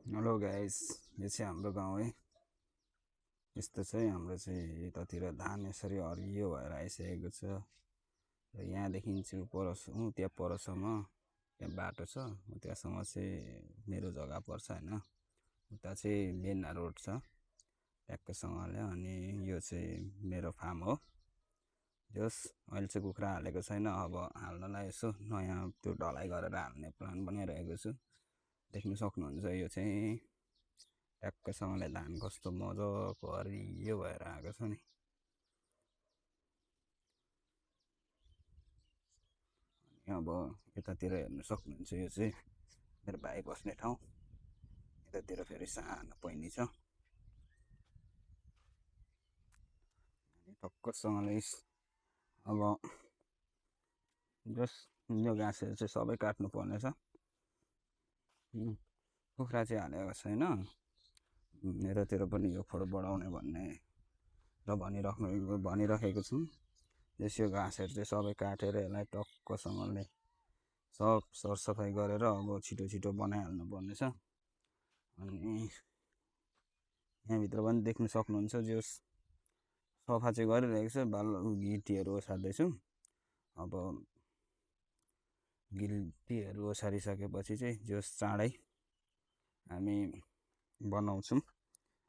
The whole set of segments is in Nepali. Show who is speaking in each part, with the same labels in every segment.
Speaker 1: हेलो गाइस, यो चाहिँ हाम्रो गाउँ है। यस्तो चाहिँ हाम्रो चाहिँ यतातिर धान यसरी हरियो भएर आइसकेको छ र यहाँदेखि चाहिँ त्यहाँ परसम्म त्यहाँ बाटो छ। त्यहाँसम्म चाहिँ मेरो जग्गा पर्छ होइन। उता चाहिँ मेन रोड छ ट्याक्कसँगले। अनि यो चाहिँ मेरो फार्म हो। जस अहिले चाहिँ कुखुरा हालेको छैन, अब हाल्नलाई यसो नयाँ त्यो ढलाइ गरेर हाल्ने प्लान बनाइरहेको छु। देख्न सक्नुहुन्छ यो चाहिँ ट्याक्कसँगले धान कस्तो मजाको हरियो भएर आएको छ नि। अब यतातिर हेर्न सक्नुहुन्छ, यो चाहिँ मेरो भाइ बस्ने ठाउँ। यतातिर फेरि सानो पैनी छ। टक्कसँगले अब जस यो घाँसहरू चाहिँ सबै काट्नु पर्नेछ। कुखुरा चाहिँ हालेको छैन। यतातिर पनि यो खोर बढाउने भन्ने र भनिराखेको छु। यस यो घाँसहरू चाहिँ सबै काटेर यसलाई टक्कसँगले सब सरसफाइ गरेर अब छिटो छिटो बनाइहाल्नु पर्नेछ। अनि यहाँभित्र पनि देख्न सक्नुहुन्छ, जो सफा चाहिँ गरिरहेको छ। गिटीहरू ओसार्दैछु। अब गिटीहरू ओसारिसकेपछि चाहिँ जोस चाँडै हामी बनाउँछौँ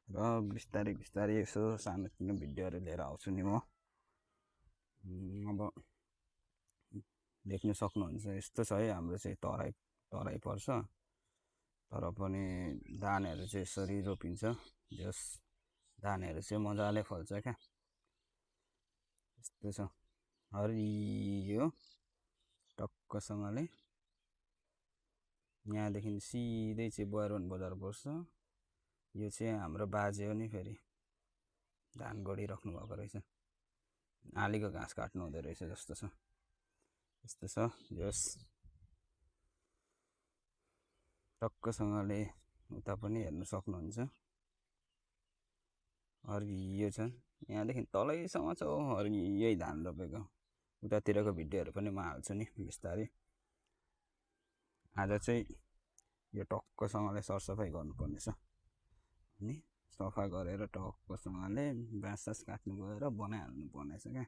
Speaker 1: र बिस्तारै बिस्तारै यसो सानोतिनो भिडियोहरू लिएर आउँछु नि म। अब देख्न सक्नुहुन्छ, यस्तो छ है हाम्रो चाहिँ तराई पर्छ। तर पनि धानहरू चाहिँ यसरी रोपिन्छ। जस धानहरू चाहिँ मजाले फल्छ क्या। यस्तो छ हरियो टक्कसँगले। यहाँदेखि सिधै चाहिँ बयरवन बजार पर्छ। यो चाहिँ हाम्रो बाजे हो नि, फेरि धान गोडिराख्नु भएको रहेछ। आलीको घाँस काट्नु हुँदो रहेछ जस्तो छ। यस्तो छ जस टक्कसँगले उता पनि हेर्न सक्नुहुन्छ, हरियो छ। यहाँदेखि तलैसम्म छ हरियै धान रोपेको। उतातिरको भिडियोहरू पनि म हाल्छु नि बिस्तारै। आज चाहिँ यो टक्कसँगले सरसफाइ गर्नुपर्नेछ। अनि सफा गरेर टक्कसँगले बाँससास काट्नु गएर बनाइहाल्नु पर्नेछ क्या।